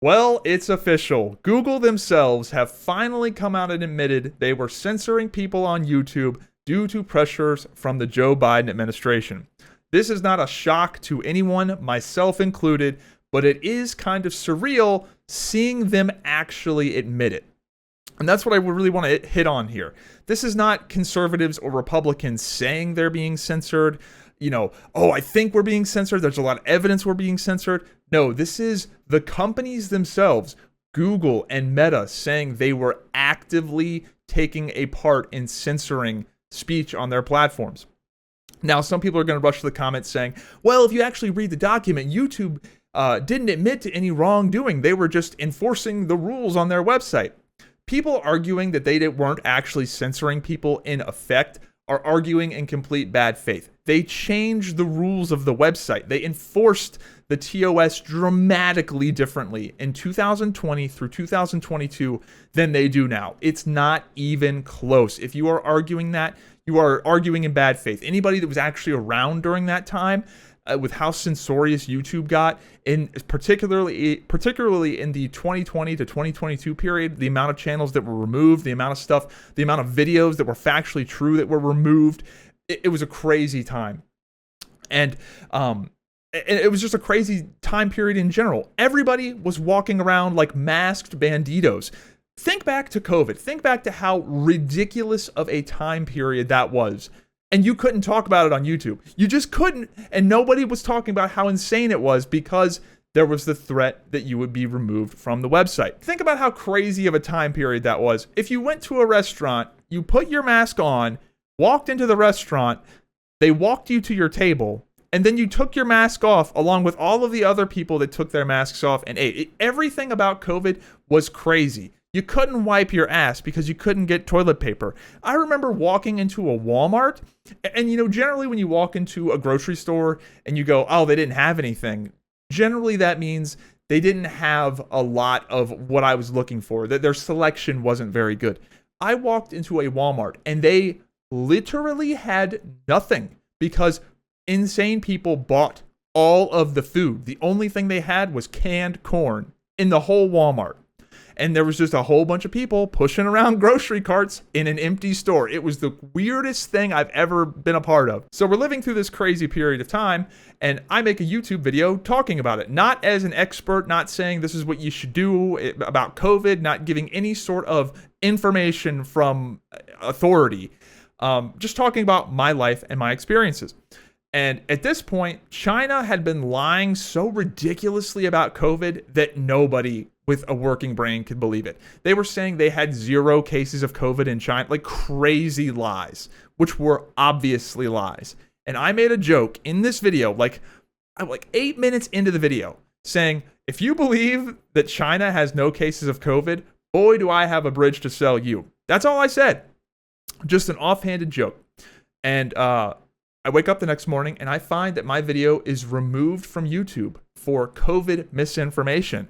Well, it's official. Google themselves have finally come out and admitted they were censoring people on YouTube due to pressures from the Joe Biden administration. This is not a shock to anyone, myself included, but it is kind of surreal seeing them actually admit it. And that's what I really want to hit on here. This is not conservatives or Republicans saying they're being censored. Oh, I think we're being censored. There's a lot of evidence we're being censored. No, this is the companies themselves, Google and Meta, saying they were actively taking a part in censoring speech on their platforms. Now, some people are going to rush to the comments saying, well, if you actually read the document, YouTube didn't admit to any wrongdoing. They were just enforcing the rules on their website. People arguing that they weren't actually censoring people in effect are arguing in complete bad faith. They changed the rules of the website. They enforced the TOS dramatically differently in 2020 through 2022 than they do now. It's not even close. If you are arguing that, you are arguing in bad faith. Anybody that was actually around during that time, with how censorious YouTube got, in particularly in the 2020 to 2022 period, the amount of channels that were removed, the amount of stuff, the amount of videos that were factually true that were removed, it was a crazy time. And it was just a crazy time period in general. Everybody was walking around like masked banditos. Think back to COVID. Think back to how ridiculous of a time period that was. And you couldn't talk about it on YouTube. You just couldn't. And nobody was talking about how insane it was because there was the threat that you would be removed from the website. Think about how crazy of a time period that was. If you went to a restaurant, you put your mask on, walked into the restaurant, they walked you to your table, and then you took your mask off along with all of the other people that took their masks off and ate. Everything about COVID was crazy. You couldn't wipe your ass because you couldn't get toilet paper. I remember walking into a Walmart, and generally when you walk into a grocery store and you go, oh, they didn't have anything, generally that means they didn't have a lot of what I was looking for, that their selection wasn't very good. I walked into a Walmart and they literally had nothing because insane people bought all of the food. The only thing they had was canned corn in the whole Walmart. And there was just a whole bunch of people pushing around grocery carts in an empty store. It was the weirdest thing I've ever been a part of. So we're living through this crazy period of time, and I make a YouTube video talking about it. Not as an expert, not saying this is what you should do about COVID, not giving any sort of information from authority. Just talking about my life and my experiences. And at this point, China had been lying so ridiculously about COVID that nobody with a working brain could believe it. They were saying they had 0 cases of COVID in China, like crazy lies, which were obviously lies. And I made a joke in this video, like 8 minutes into the video, saying, if you believe that China has no cases of COVID, boy, do I have a bridge to sell you. That's all I said. Just an offhanded joke. And I wake up the next morning and I find that my video is removed from YouTube for COVID misinformation.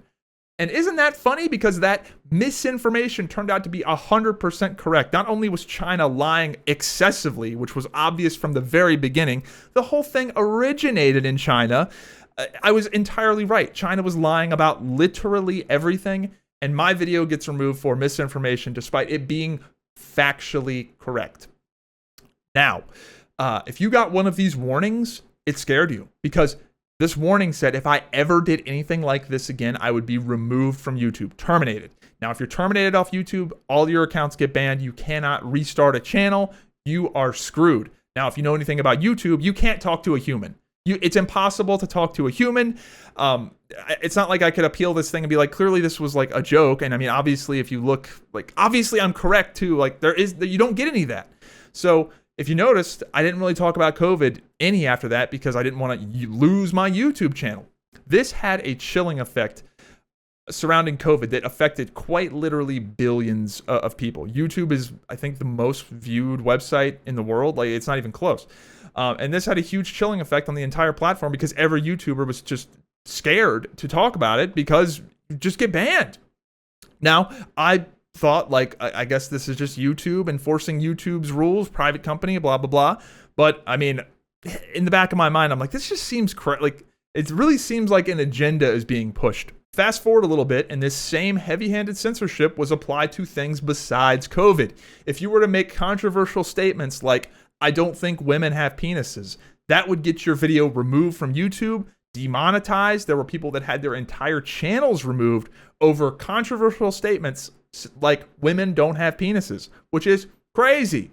And isn't that funny? Because that misinformation turned out to be 100% correct. Not only was China lying excessively, which was obvious from the very beginning, the whole thing originated in China. I was entirely right. China was lying about literally everything, and my video gets removed for misinformation despite it being factually correct. Now, if you got one of these warnings, it scared you because this warning said if I ever did anything like this again, I would be removed from YouTube, terminated. Now, if you're terminated off YouTube, all your accounts get banned. You cannot restart a channel. You are screwed. Now, if you know anything about YouTube, you can't talk to a human. It's impossible to talk to a human. It's not like I could appeal this thing and be like, clearly this was like a joke. And I mean, obviously, if you look, like, obviously I'm correct too. Like, you don't get any of that. So if you noticed, I didn't really talk about COVID any after that because I didn't want to lose my YouTube channel. This had a chilling effect surrounding COVID that affected quite literally billions of people. YouTube is, I think, the most viewed website in the world. Like, it's not even close. And this had a huge chilling effect on the entire platform because every YouTuber was just scared to talk about it because you just get banned. Now, I thought, like, I guess this is just YouTube enforcing YouTube's rules, private company, blah, blah, blah. But, I mean, in the back of my mind, I'm like, this just seems like it really seems like an agenda is being pushed. Fast forward a little bit, and this same heavy-handed censorship was applied to things besides COVID. If you were to make controversial statements like, I don't think women have penises, that would get your video removed from YouTube, demonetized. There were people that had their entire channels removed over controversial statements like women don't have penises, which is crazy.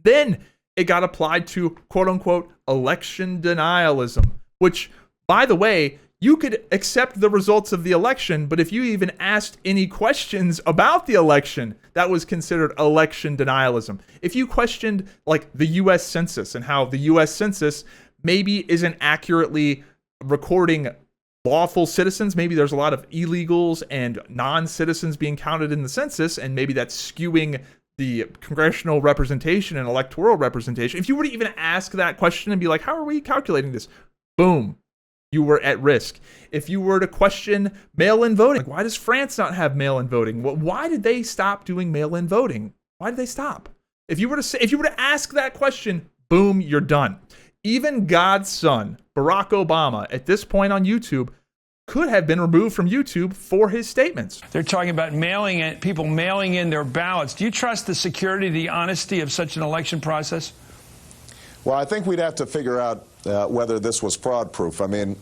Then it got applied to quote-unquote election denialism, which, by the way, you could accept the results of the election, but if you even asked any questions about the election, that was considered election denialism. If you questioned like the US Census and how the US Census maybe isn't accurately recording lawful citizens, maybe there's a lot of illegals and non-citizens being counted in the census, and maybe that's skewing the congressional representation and electoral representation. If you were to even ask that question and be like, how are we calculating this? Boom. You were at risk. If you were to question mail-in voting, like, why does France not have mail-in voting? Well, why did they stop doing mail-in voting? Why did they stop? If you were to ask that question, boom, you're done. Even God's son, Barack Obama, at this point on YouTube, could have been removed from YouTube for his statements. They're talking about people mailing in their ballots. Do you trust the security, the honesty of such an election process? Well, I think we'd have to figure out whether this was fraud-proof. I mean,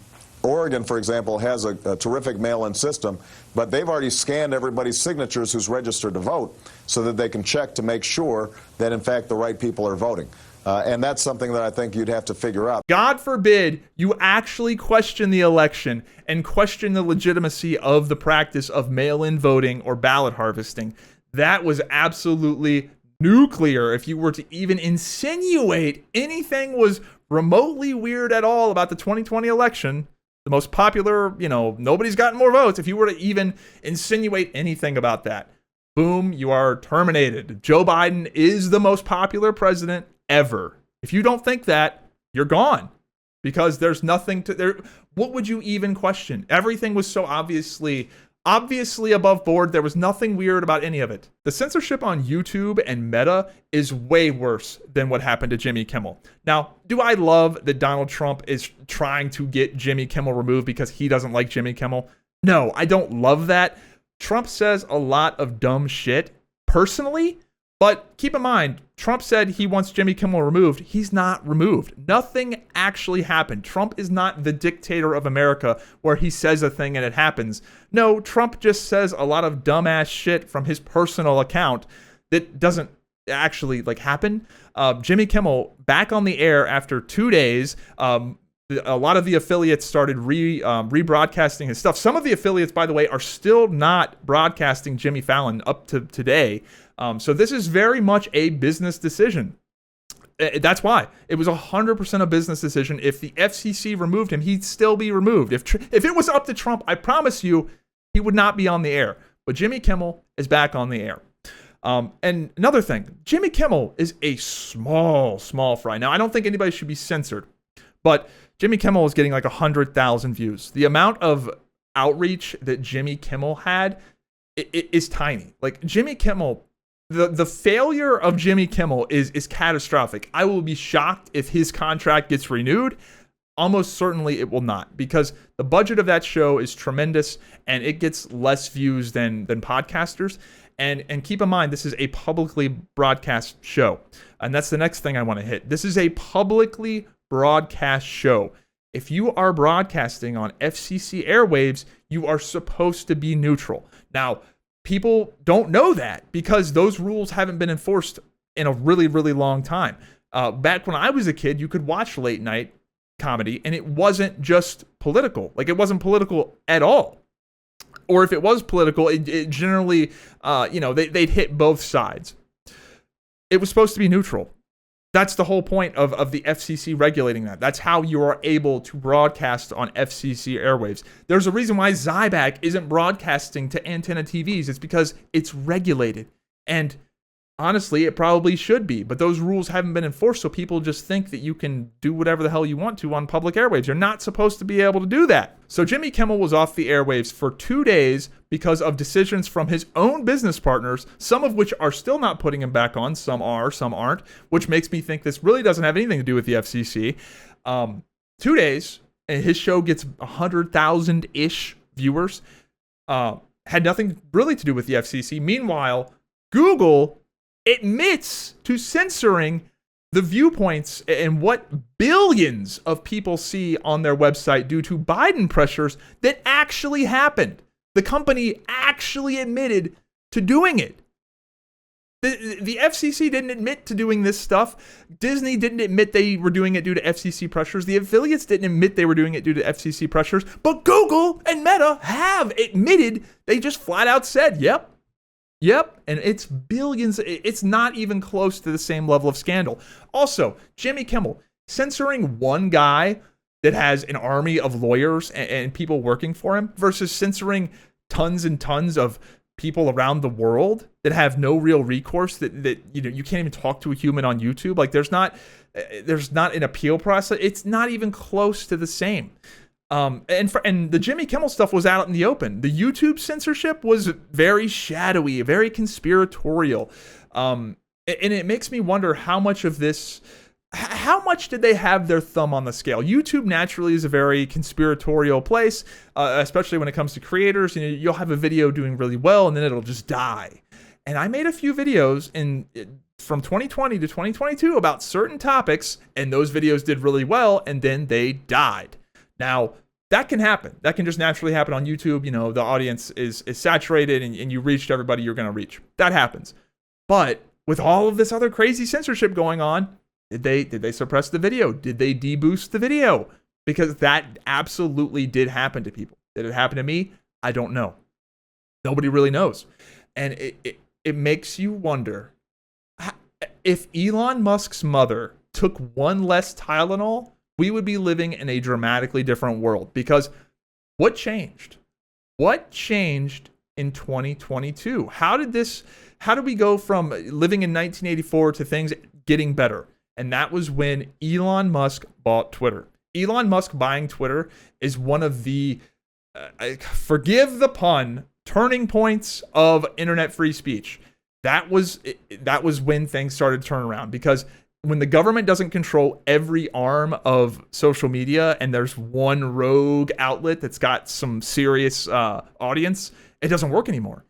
Oregon, for example, has a terrific mail-in system, but they've already scanned everybody's signatures who's registered to vote so that they can check to make sure that, in fact, the right people are voting. And that's something that I think you'd have to figure out. God forbid you actually question the election and question the legitimacy of the practice of mail-in voting or ballot harvesting. That was absolutely nuclear. If you were to even insinuate anything was remotely weird at all about the 2020 election, the most popular, nobody's gotten more votes. If you were to even insinuate anything about that, boom, you are terminated. Joe Biden is the most popular president ever. If you don't think that, you're gone, because there's nothing to there. What would you even question? Everything was so obviously above board. There was nothing weird about any of it. The censorship on YouTube and Meta is way worse than what happened to Jimmy Kimmel. Now, do I love that Donald Trump is trying to get Jimmy Kimmel removed because he doesn't like Jimmy Kimmel? No, I don't love that. Trump says a lot of dumb shit personally, but keep in mind, Trump said he wants Jimmy Kimmel removed. He's not removed. Nothing actually happened. Trump is not the dictator of America where he says a thing and it happens. No, Trump just says a lot of dumbass shit from his personal account that doesn't actually happen. Jimmy Kimmel back on the air after 2 days. A lot of the affiliates started rebroadcasting his stuff. Some of the affiliates, by the way, are still not broadcasting Jimmy Fallon up to today. So this is very much a business decision. That's why. It was 100% a business decision. If the FCC removed him, he'd still be removed. If it was up to Trump, I promise you, he would not be on the air. But Jimmy Kimmel is back on the air. And another thing, Jimmy Kimmel is a small fry. Now, I don't think anybody should be censored, but Jimmy Kimmel is getting 100,000 views. The amount of outreach that Jimmy Kimmel had is tiny. Jimmy Kimmel, the failure of Jimmy Kimmel is catastrophic. I will be shocked if his contract gets renewed. Almost certainly it will not, because the budget of that show is tremendous and it gets less views than podcasters. And keep in mind, this is a publicly broadcast show. And that's the next thing I want to hit. This is a publicly broadcast show. If you are broadcasting on FCC airwaves, you are supposed to be neutral. Now, people don't know that because those rules haven't been enforced in a really, really long time. Back when I was a kid, you could watch late night comedy and it wasn't just political. It wasn't political at all. Or if it was political, it generally, they'd hit both sides. It was supposed to be neutral. That's the whole point of the FCC regulating that. That's how you are able to broadcast on FCC airwaves. There's a reason why Zyback isn't broadcasting to antenna TVs. It's because it's regulated. And honestly, it probably should be. But those rules haven't been enforced, so people just think that you can do whatever the hell you want to on public airwaves. You're not supposed to be able to do that. So Jimmy Kimmel was off the airwaves for 2 days because of decisions from his own business partners, some of which are still not putting him back on. Some are, some aren't, which makes me think this really doesn't have anything to do with the FCC. 2 days, and his show gets 100,000-ish viewers. Had nothing really to do with the FCC. Meanwhile, Google admits to censoring the viewpoints and what billions of people see on their website due to Biden pressures that actually happened. The company actually admitted to doing it. The FCC didn't admit to doing this stuff. Disney didn't admit they were doing it due to FCC pressures. The affiliates didn't admit they were doing it due to FCC pressures. But Google and Meta have admitted. They just flat out said, yep. And it's billions. It's not even close to the same level of scandal. Also, Jimmy Kimmel censoring one guy that has an army of lawyers and people working for him versus censoring tons and tons of people around the world that have no real recourse, that you can't even talk to a human on YouTube. Like there's not an appeal process. It's not even close to the same. And the Jimmy Kimmel stuff was out in the open. The YouTube censorship was very shadowy, very conspiratorial. And it makes me wonder how much did they have their thumb on the scale? YouTube naturally is a very conspiratorial place, especially when it comes to creators. You'll have a video doing really well and then it'll just die. And I made a few videos from 2020 to 2022 about certain topics, and those videos did really well, and then they died. Now, that can happen. That can just naturally happen on YouTube. The audience is saturated and you reached everybody you're going to reach. That happens. But with all of this other crazy censorship going on, did they suppress the video? Did they deboost the video? Because that absolutely did happen to people. Did it happen to me? I don't know. Nobody really knows. And it makes you wonder, if Elon Musk's mother took one less Tylenol, we would be living in a dramatically different world. Because what changed? What changed in 2022? How did we go from living in 1984 to things getting better? And that was when Elon Musk bought Twitter. Elon Musk buying Twitter is one of the, forgive the pun, turning points of internet free speech. That was when things started to turn around, because when the government doesn't control every arm of social media and there's one rogue outlet that's got some serious audience, it doesn't work anymore.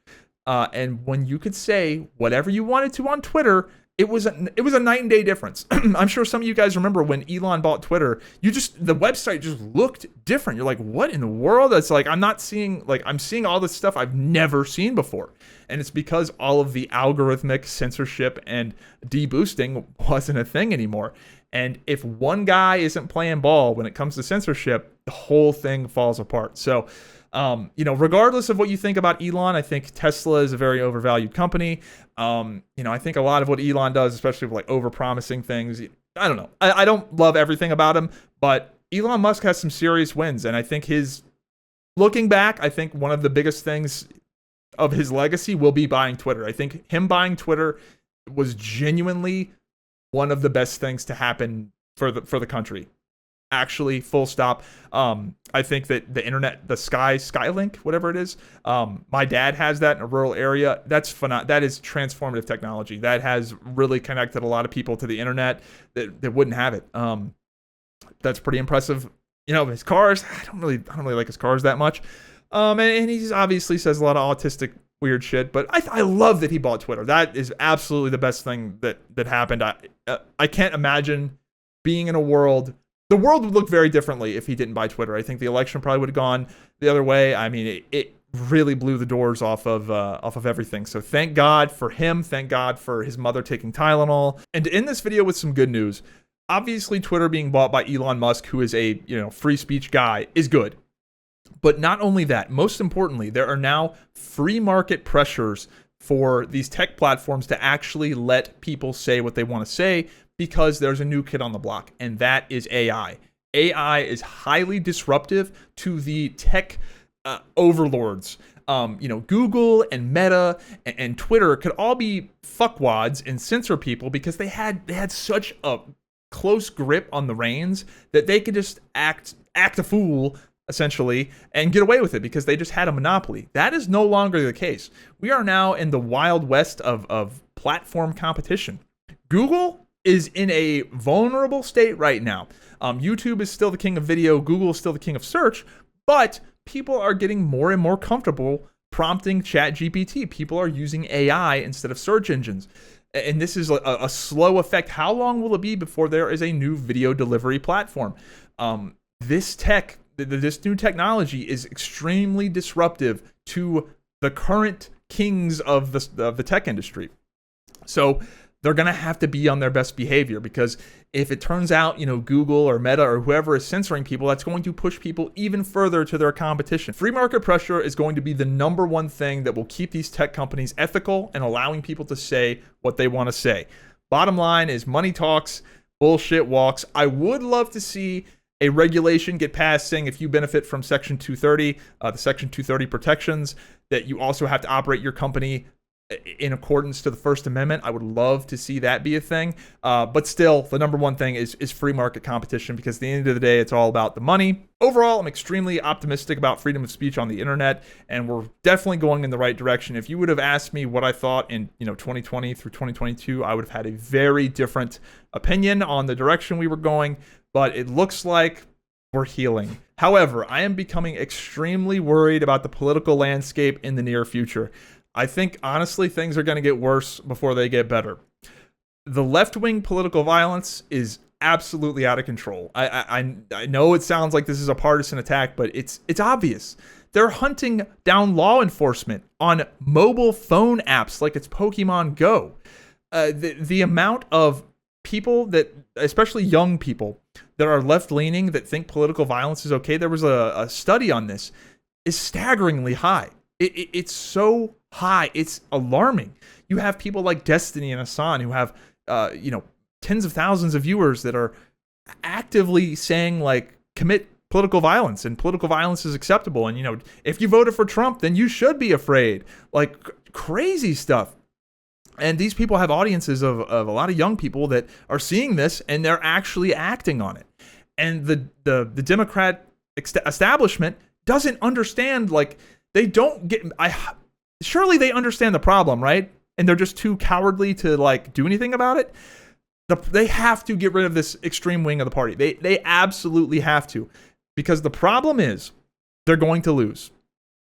And when you could say whatever you wanted to on Twitter, it was a night and day difference. I'm sure some of you guys remember when Elon bought Twitter, the website just looked different. You're like, what in the world? It's like, I'm seeing all this stuff I've never seen before. And it's because all of the algorithmic censorship and deboosting wasn't a thing anymore. And if one guy isn't playing ball when it comes to censorship, the whole thing falls apart. So, regardless of what you think about Elon, I think Tesla is a very overvalued company. I think a lot of what Elon does, especially with like over-promising things, I don't know. I don't love everything about him, but Elon Musk has some serious wins. And I think looking back, I think one of the biggest things of his legacy will be buying Twitter. I think him buying Twitter was genuinely one of the best things to happen for the country. Actually, full stop. I think that the internet, the Skylink, whatever it is, my dad has that in a rural area. That's that is transformative technology. That has really connected a lot of people to the internet that wouldn't have it. That's pretty impressive. His cars, I don't really like his cars that much. And he obviously says a lot of autistic weird shit, but I love that he bought Twitter. That is absolutely the best thing that happened. I can't imagine being in a world. The world would look very differently if he didn't buy Twitter. I think the election probably would have gone the other way. I mean, it really blew the doors off of everything. So thank God for him. Thank God for his mother taking Tylenol. And to end this video with some good news, obviously Twitter being bought by Elon Musk, who is a free speech guy, is good. But not only that, most importantly, there are now free market pressures for these tech platforms to actually let people say what they want to say, because there's a new kid on the block, and that is AI. AI is highly disruptive to the tech overlords. Google and Meta and Twitter could all be fuckwads and censor people because they had such a close grip on the reins that they could just act a fool, essentially, and get away with it because they just had a monopoly. That is no longer the case. We are now in the wild west of platform competition. Google is in a vulnerable state right now. YouTube is still the king of video. Google is still the king of search. But people are getting more and more comfortable prompting ChatGPT. People are using AI instead of search engines. And this is a slow effect. How long will it be before there is a new video delivery platform? This new technology is extremely disruptive to the current kings of the tech industry. So they're going to have to be on their best behavior, because if it turns out, Google or Meta or whoever is censoring people, that's going to push people even further to their competition. Free market pressure is going to be the number one thing that will keep these tech companies ethical and allowing people to say what they want to say. Bottom line is money talks, bullshit walks. I would love to see a regulation get passed saying if you benefit from Section 230, the Section 230 protections, that you also have to operate your company in accordance to the First Amendment. I would love to see that be a thing. But still, the number one thing is free market competition, because at the end of the day, it's all about the money. Overall, I'm extremely optimistic about freedom of speech on the internet, and we're definitely going in the right direction. If you would have asked me what I thought in 2020 through 2022, I would have had a very different opinion on the direction we were going, but it looks like we're healing. However, I am becoming extremely worried about the political landscape in the near future. I think, honestly, things are going to get worse before they get better. The left-wing political violence is absolutely out of control. I know it sounds like this is a partisan attack, but it's obvious. They're hunting down law enforcement on mobile phone apps like it's Pokemon Go. The amount of people that, especially young people, that are left-leaning that think political violence is okay, there was a study on this, is staggeringly high. It's so high, it's alarming. You have people like Destiny and Hassan who have, tens of thousands of viewers that are actively saying, like, commit political violence, and political violence is acceptable. And, if you voted for Trump, then you should be afraid. Like, crazy stuff. And these people have audiences of a lot of young people that are seeing this, and they're actually acting on it. And the Democrat establishment doesn't understand, like, they don't get, surely they understand the problem, right? And they're just too cowardly to, like, do anything about it. They have to get rid of this extreme wing of the party. They absolutely have to, because the problem is they're going to lose,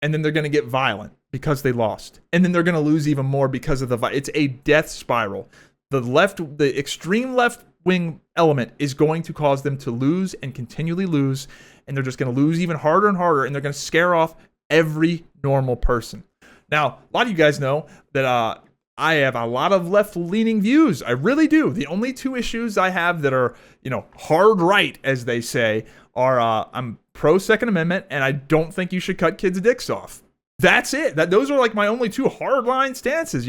and then they're going to get violent because they lost, and then they're going to lose even more because of it's a death spiral. The extreme left wing element is going to cause them to lose and continually lose, and they're just going to lose even harder and harder, and they're going to scare off every normal person. Now, a lot of you guys know that I have a lot of left-leaning views. I really do. The only two issues I have that are, hard right, as they say, are I'm pro Second Amendment, and I don't think you should cut kids' dicks off. That's it. Those are like my only two hardline stances.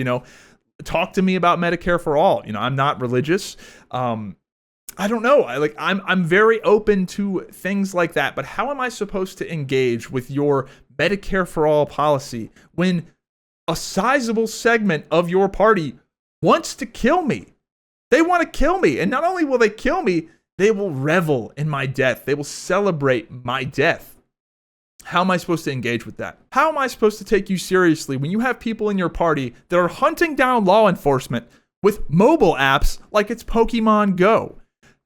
Talk to me about Medicare for all. I'm not religious. I don't know. I'm very open to things like that. But how am I supposed to engage with your Medicare for all policy when a sizable segment of your party wants to kill me? They want to kill me. And not only will they kill me, they will revel in my death. They will celebrate my death. How am I supposed to engage with that? How am I supposed to take you seriously when you have people in your party that are hunting down law enforcement with mobile apps like it's Pokemon Go?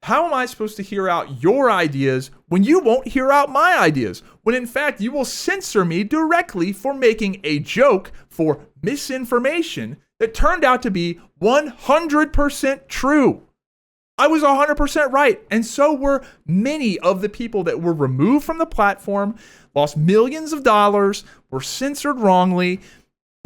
How am I supposed to hear out your ideas when you won't hear out my ideas? When in fact you will censor me directly for making a joke for misinformation that turned out to be 100% true. I was 100% right, and so were many of the people that were removed from the platform, lost millions of dollars, were censored wrongly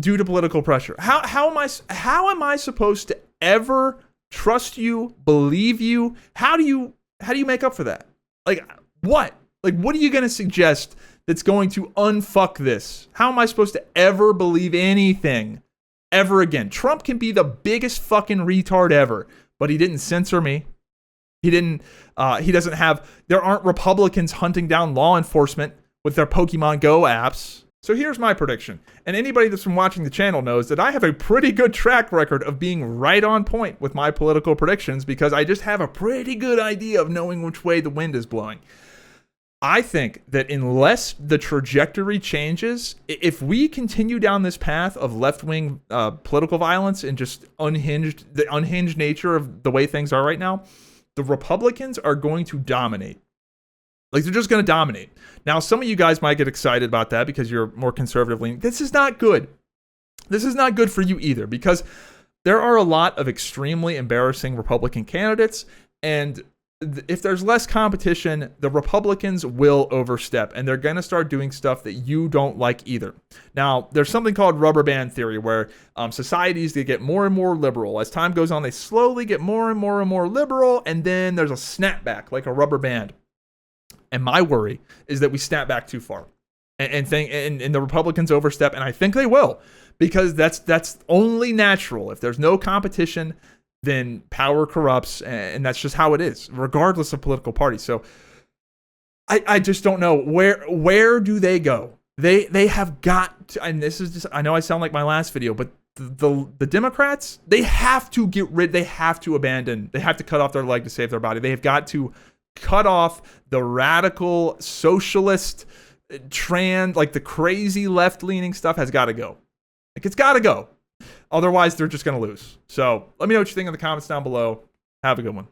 due to political pressure. How am I supposed to ever trust you, believe you? How do you make up for that? Like, what? Like, what are you going to suggest that's going to unfuck this? How am I supposed to ever believe anything ever again? Trump can be the biggest fucking retard ever, but he didn't censor me. There aren't Republicans hunting down law enforcement with their Pokemon Go apps. So here's my prediction. And anybody that's been watching the channel knows that I have a pretty good track record of being right on point with my political predictions, because I just have a pretty good idea of knowing which way the wind is blowing. I think that unless the trajectory changes, if we continue down this path of left-wing political violence and just the unhinged nature of the way things are right now, the Republicans are going to dominate. Like, they're just going to dominate. Now, some of you guys might get excited about that because you're more conservative leaning. This is not good. This is not good for you either, because there are a lot of extremely embarrassing Republican candidates, and if there's less competition, the Republicans will overstep, and they're going to start doing stuff that you don't like either. Now, there's something called rubber band theory, where societies, they get more and more liberal. As time goes on, they slowly get more and more and more liberal, and then there's a snapback, like a rubber band. And my worry is that we snap back too far, and the Republicans overstep, and I think they will, because that's only natural. If there's no competition, then power corrupts, and that's just how it is, regardless of political party. So I just don't know where do they go. They have got to, and this is just, I know I sound like my last video, but the Democrats, they have to they have to abandon, they have to cut off their leg to save their body. They have got to cut off the radical socialist trend, like the crazy left-leaning stuff has got to go. Like, it's got to go. Otherwise, they're just going to lose. So let me know what you think in the comments down below. Have a good one.